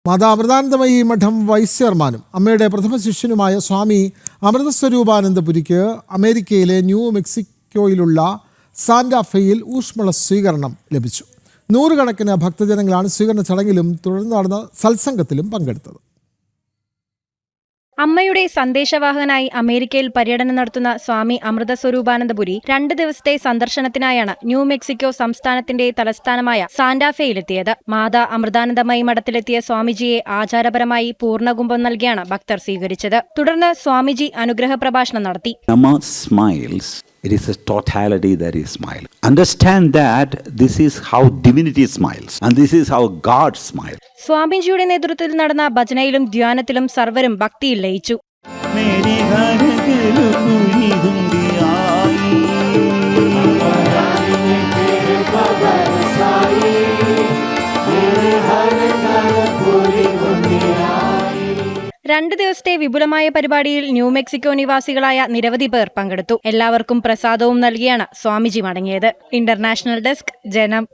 മാതാ അമൃതാനന്ദമയി മഠം വൈസ് ചെയർമാനും അമ്മയുടെ പ്രഥമ ശിഷ്യനുമായ സ്വാമി അമൃതസ്വരൂപാനന്ദപുരിക്ക് അമേരിക്കയിലെ ന്യൂ മെക്സിക്കോയിലുള്ള സാന്റാഫെയിൽ ഊഷ്മള സ്വീകരണം ലഭിച്ചു. നൂറുകണക്കിന് ഭക്തജനങ്ങളാണ് സ്വീകരണ ചടങ്ങിലും തുടർന്ന് നടന്ന സത്സംഗത്തിലും പങ്കെടുത്തത്. അമ്മയുടെ സന്ദേശവാഹകനായി അമേരിക്കയിൽ പര്യടനം നടത്തുന്ന സ്വാമി അമൃതസ്വരൂപാനന്ദപുരി 2 ദിവസത്തെ സന്ദർശനത്തിനായാണ് ന്യൂ മെക്സിക്കോ സംസ്ഥാനത്തിന്റെ തലസ്ഥാനമായ സാന്റാഫെയിലെത്തിയത്. മാതാ അമൃതാനന്ദമയി മഠത്തിലെത്തിയ സ്വാമിജിയെ ആചാരപരമായി പൂർണ്ണകുംഭം നൽകിയാണ് ഭക്തർ സ്വീകരിച്ചത്. തുടർന്ന് സ്വാമിജി അനുഗ്രഹ പ്രഭാഷണം നടത്തി. It is a totality that is smiling. Understand that this is how divinity smiles and this is how God smiles. സ്വാമിജിയുടെ നേതൃത്വത്തിൽ നടന്ന ഭജനയിലും ധ്യാനത്തിലും സർവരും ഭക്തിയിൽ ലയിച്ചു. രണ്ട് ദിവസത്തെ വിപുലമായ പരിപാടിയിൽ ന്യൂ മെക്സിക്കോ നിവാസികളായ നിരവധി പേർ പങ്കെടുത്തു. എല്ലാവർക്കും പ്രസാദവും നൽകിയാണ് സ്വാമിജി മടങ്ങിയത്. ഇന്റർനാഷണൽ ഡെസ്ക്, ജനം.